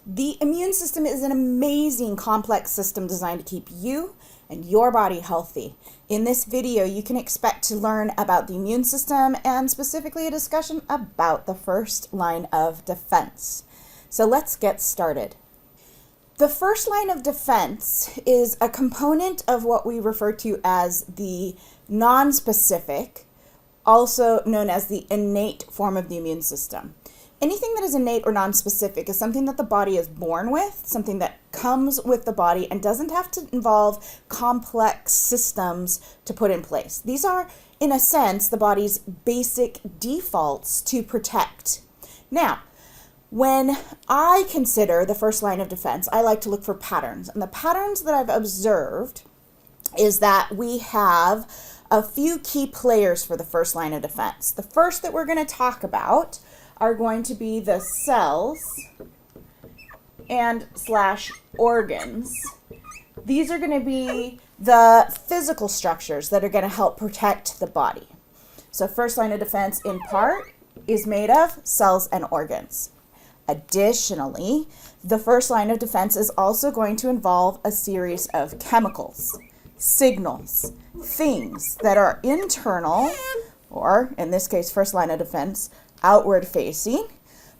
The immune system is an amazing complex system designed to keep you and your body healthy. In this video, you can expect to learn about the immune system and specifically a discussion about the first line of defense. So let's get started. The first line of defense is a component of what we refer to as the non-specific, also known as the innate form of the immune system. Anything that is innate or non-specific is something that the body is born with, something that comes with the body and doesn't have to involve complex systems to put in place. These are, in a sense, the body's basic defaults to protect. Now, when I consider the first line of defense, I like to look for patterns. And the patterns that I've observed is that we have a few key players for the first line of defense. The first that we're going to talk about are going to be the cells and / organs. These are going to be the physical structures that are going to help protect the body. So first line of defense in part is made of cells and organs. Additionally, the first line of defense is also going to involve a series of chemicals, signals, things that are internal, or in this case, first line of defense, outward facing,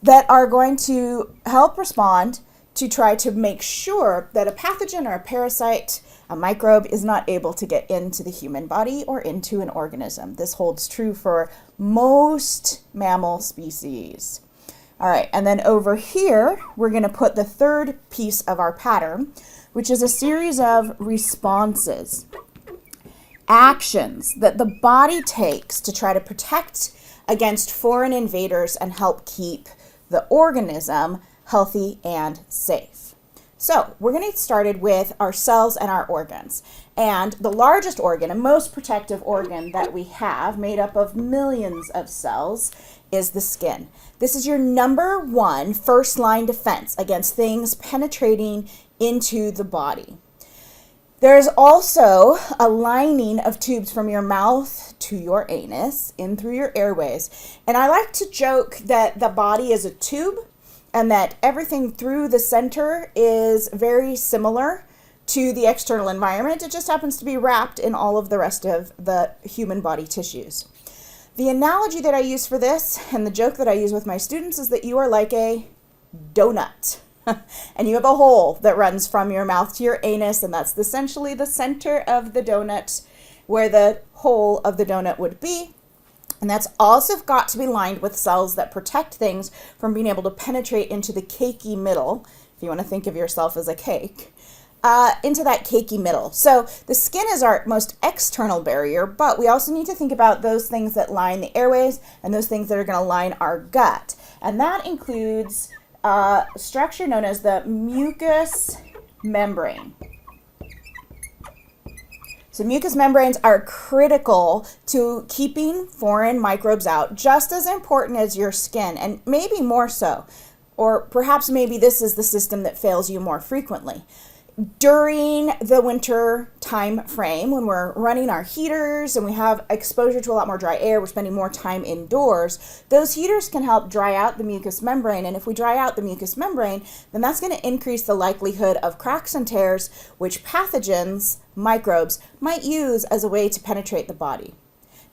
that are going to help respond to try to make sure that a pathogen or a parasite, a microbe, is not able to get into the human body or into an organism. This holds true for most mammal species. All right, and then over here, we're going to put the third piece of our pattern, which is a series of responses, actions that the body takes to try to protect against foreign invaders and help keep the organism healthy and safe. So we're going to get started with our cells and our organs. And the largest organ and most protective organ that we have, made up of millions of cells, is the skin. This is your number one first line defense against things penetrating into the body. There's also a lining of tubes from your mouth to your anus, in through your airways. And I like to joke that the body is a tube and that everything through the center is very similar to the external environment. It just happens to be wrapped in all of the rest of the human body tissues. The analogy that I use for this and the joke that I use with my students is that you are like a donut. And you have a hole that runs from your mouth to your anus, and that's essentially the center of the donut where the hole of the donut would be. And that's also got to be lined with cells that protect things from being able to penetrate into the cakey middle, if you want to think of yourself as a cake, into that cakey middle. So the skin is our most external barrier, but we also need to think about those things that line the airways and those things that are going to line our gut. And that includes structure known as the mucous membrane. So mucous membranes are critical to keeping foreign microbes out, just as important as your skin, and maybe more so. Or perhaps maybe this is the system that fails you more frequently. During the winter time frame, when we're running our heaters and we have exposure to a lot more dry air, we're spending more time indoors, those heaters can help dry out the mucous membrane. And if we dry out the mucous membrane, then that's going to increase the likelihood of cracks and tears, which pathogens, microbes, might use as a way to penetrate the body.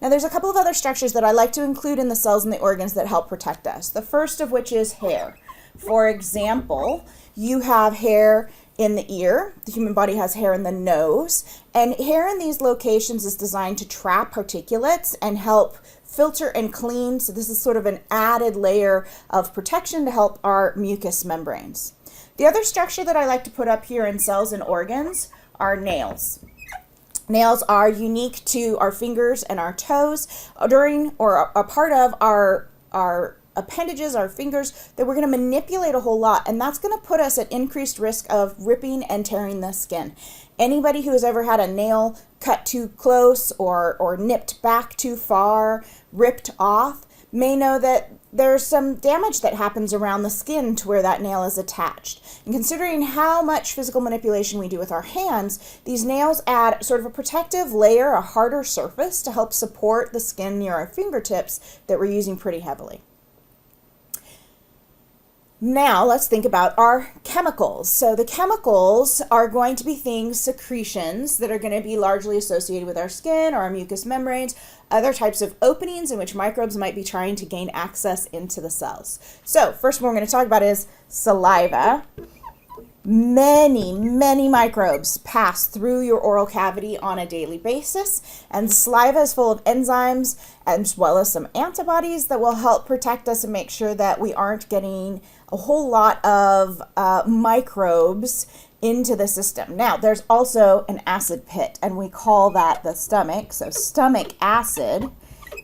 Now, there's a couple of other structures that I like to include in the cells and the organs that help protect us. The first of which is hair. For example, you have hair in the ear. The human body has hair in the nose, and hair in these locations is designed to trap particulates and help filter and clean. So this is sort of an added layer of protection to help our mucous membranes. The other structure that I like to put up here in cells and organs are nails. Nails are unique to our fingers and our toes during or a part of our appendages, our fingers, that we're going to manipulate a whole lot, and that's going to put us at increased risk of ripping and tearing the skin. Anybody who has ever had a nail cut too close or nipped back too far, ripped off, may know that there's some damage that happens around the skin to where that nail is attached. And considering how much physical manipulation we do with our hands, these nails add sort of a protective layer, a harder surface to help support the skin near our fingertips that we're using pretty heavily. Now let's think about our chemicals. So the chemicals are going to be things, secretions, that are going to be largely associated with our skin or our mucous membranes, other types of openings in which microbes might be trying to gain access into the cells. So first one we're going to talk about is saliva. Many microbes pass through your oral cavity on a daily basis, and saliva is full of enzymes as well as some antibodies that will help protect us and make sure that we aren't getting a whole lot of microbes into the system. Now, there's also an acid pit, and we call that the stomach. So stomach acid,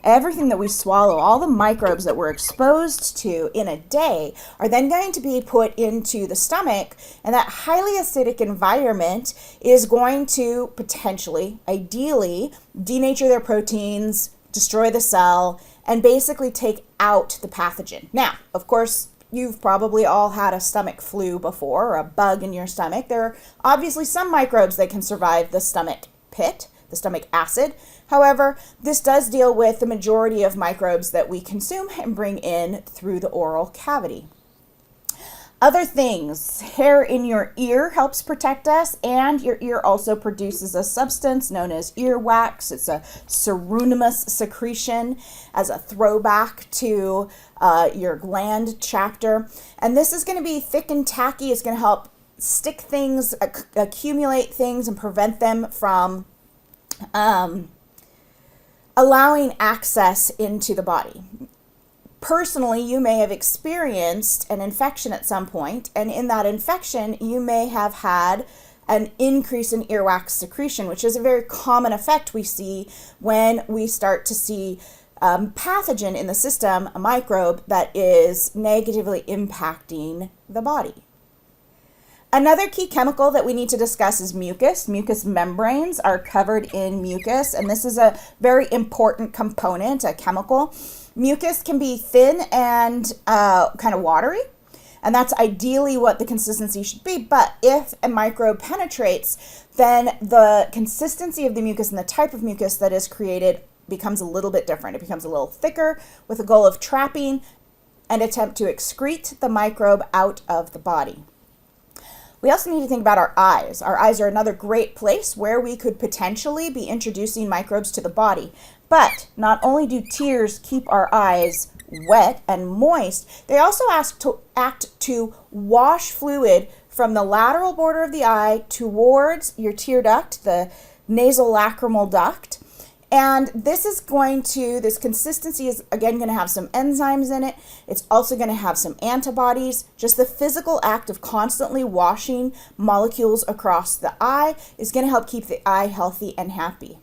everything that we swallow, all the microbes that we're exposed to in a day are then going to be put into the stomach, and that highly acidic environment is going to potentially, ideally, denature their proteins, destroy the cell, and basically take out the pathogen. Now, of course, you've probably all had a stomach flu before, or a bug in your stomach. There are obviously some microbes that can survive the stomach pit, the stomach acid. However, this does deal with the majority of microbes that we consume and bring in through the oral cavity. Other things, hair in your ear helps protect us, and your ear also produces a substance known as earwax. It's a ceruminous secretion as a throwback to your gland chapter. And this is going to be thick and tacky. It's going to help stick things, accumulate things, and prevent them from allowing access into the body. Personally, you may have experienced an infection at some point, and in that infection, you may have had an increase in earwax secretion, which is a very common effect we see when we start to see pathogen in the system, a microbe that is negatively impacting the body. Another key chemical that we need to discuss is mucus. Mucous membranes are covered in mucus, and this is a very important component, a chemical. Mucus can be thin and kind of watery, and that's ideally what the consistency should be. But if a microbe penetrates, then the consistency of the mucus and the type of mucus that is created becomes a little bit different. It becomes a little thicker with the goal of trapping and attempt to excrete the microbe out of the body. We also need to think about our eyes. Our eyes are another great place where we could potentially be introducing microbes to the body. But not only do tears keep our eyes wet and moist, they also act to wash fluid from the lateral border of the eye towards your tear duct, the nasolacrimal duct. And this consistency is again going to have some enzymes in it. It's also going to have some antibodies. Just the physical act of constantly washing molecules across the eye is going to help keep the eye healthy and happy.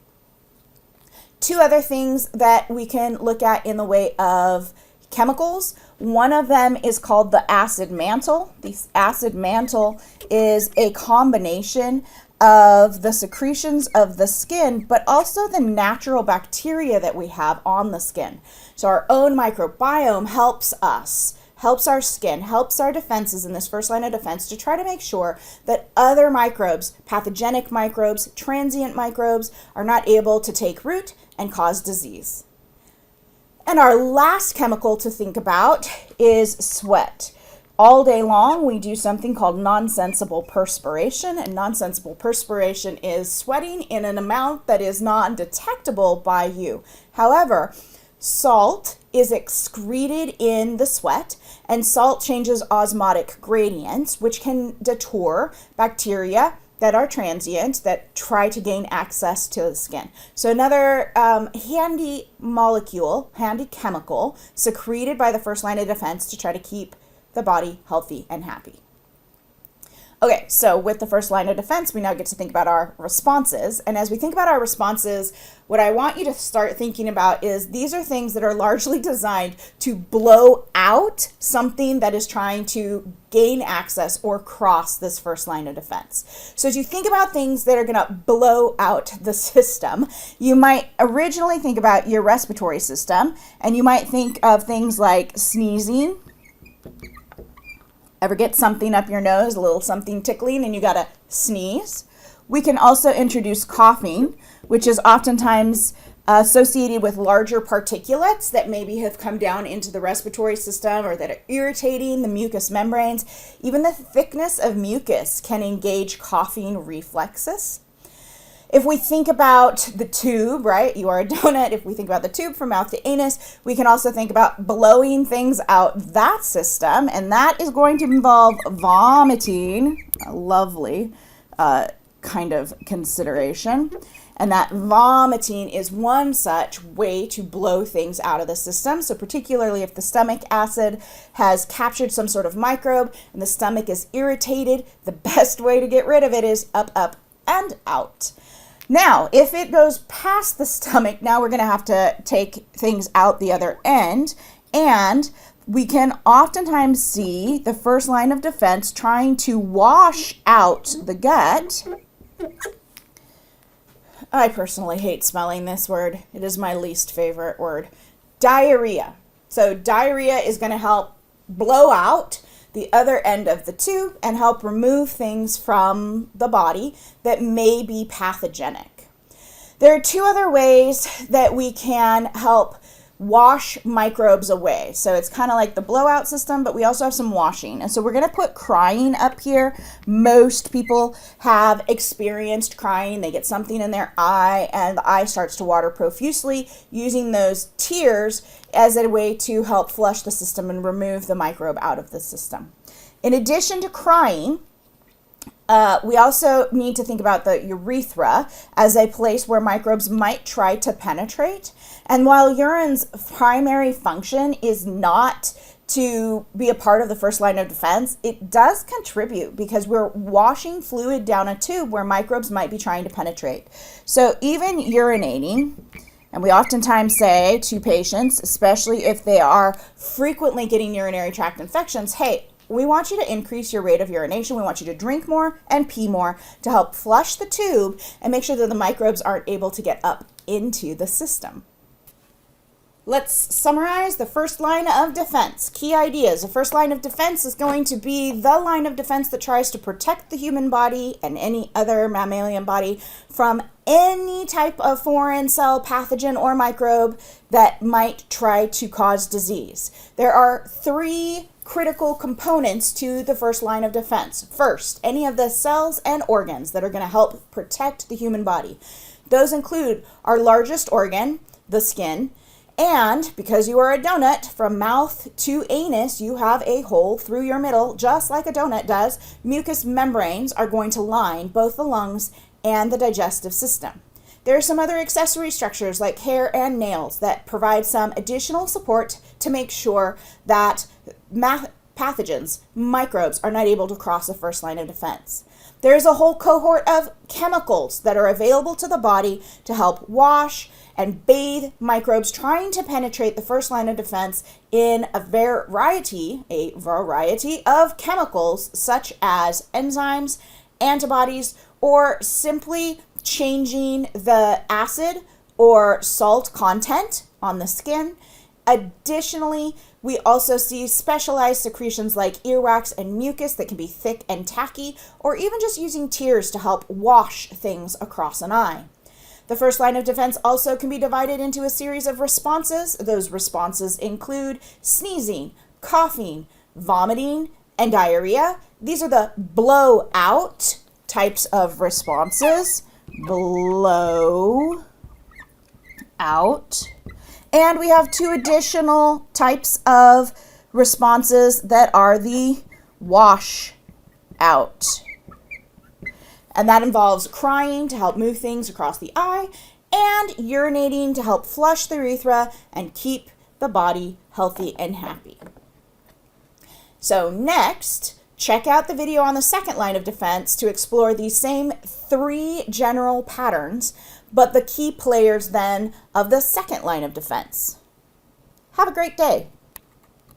Two other things that we can look at in the way of chemicals. One of them is called the acid mantle. The acid mantle is a combination of the secretions of the skin, but also the natural bacteria that we have on the skin. So our own microbiome helps us, helps our skin, helps our defenses in this first line of defense to try to make sure that other microbes, pathogenic microbes, transient microbes, are not able to take root and cause disease. And our last chemical to think about is sweat. All day long, we do something called non-sensible perspiration, and non-sensible perspiration is sweating in an amount that is non-detectable by you. However, salt is excreted in the sweat, and salt changes osmotic gradients, which can deter bacteria that are transient, that try to gain access to the skin. So another handy molecule, handy chemical, secreted by the first line of defense to try to keep the body healthy and happy. Okay, so with the first line of defense, we now get to think about our responses. And as we think about our responses, what I want you to start thinking about is these are things that are largely designed to blow out something that is trying to gain access or cross this first line of defense. So as you think about things that are going to blow out the system, you might originally think about your respiratory system, and you might think of things like sneezing. Ever get something up your nose, a little something tickling, and you gotta sneeze? We can also introduce coughing, which is oftentimes associated with larger particulates that maybe have come down into the respiratory system or that are irritating the mucous membranes. Even the thickness of mucus can engage coughing reflexes. If we think about the tube, right, you are a donut. If we think about the tube from mouth to anus, we can also think about blowing things out that system, and that is going to involve vomiting, a lovely kind of consideration. And that vomiting is one such way to blow things out of the system. So particularly if the stomach acid has captured some sort of microbe and the stomach is irritated, the best way to get rid of it is up, up, and out. Now, if it goes past the stomach, now we're going to have to take things out the other end, and we can oftentimes see the first line of defense trying to wash out the gut. I personally hate smelling this word. It is my least favorite word. Diarrhea. So diarrhea is going to help blow out the other end of the tube and help remove things from the body that may be pathogenic. There are two other ways that we can help wash microbes away. So it's kind of like the blowout system, but we also have some washing. And so we're going to put crying up here. Most people have experienced crying. They get something in their eye and the eye starts to water profusely, using those tears as a way to help flush the system and remove the microbe out of the system. In addition to crying, we also need to think about the urethra as a place where microbes might try to penetrate. And while urine's primary function is not to be a part of the first line of defense, it does contribute because we're washing fluid down a tube where microbes might be trying to penetrate. So even urinating, and we oftentimes say to patients, especially if they are frequently getting urinary tract infections, hey, we want you to increase your rate of urination. We want you to drink more and pee more to help flush the tube and make sure that the microbes aren't able to get up into the system. Let's summarize the first line of defense. Key ideas. The first line of defense is going to be the line of defense that tries to protect the human body and any other mammalian body from any type of foreign cell, pathogen, or microbe that might try to cause disease. There are three critical components to the first line of defense. First, any of the cells and organs that are going to help protect the human body. Those include our largest organ, the skin, and because you are a donut, from mouth to anus, you have a hole through your middle, just like a donut does. Mucous membranes are going to line both the lungs and the digestive system. There are some other accessory structures like hair and nails that provide some additional support to make sure that pathogens, microbes, are not able to cross the first line of defense. There's a whole cohort of chemicals that are available to the body to help wash and bathe microbes trying to penetrate the first line of defense in a variety of chemicals such as enzymes, antibodies, or simply changing the acid or salt content on the skin. Additionally, we also see specialized secretions like earwax and mucus that can be thick and tacky, or even just using tears to help wash things across an eye. The first line of defense also can be divided into a series of responses. Those responses include sneezing, coughing, vomiting, and diarrhea. These are the blow-out types of responses. Blow out. And we have two additional types of responses that are the wash out. And that involves crying to help move things across the eye and urinating to help flush the urethra and keep the body healthy and happy. So next, check out the video on the second line of defense to explore these same three general patterns, but the key players then of the second line of defense. Have a great day.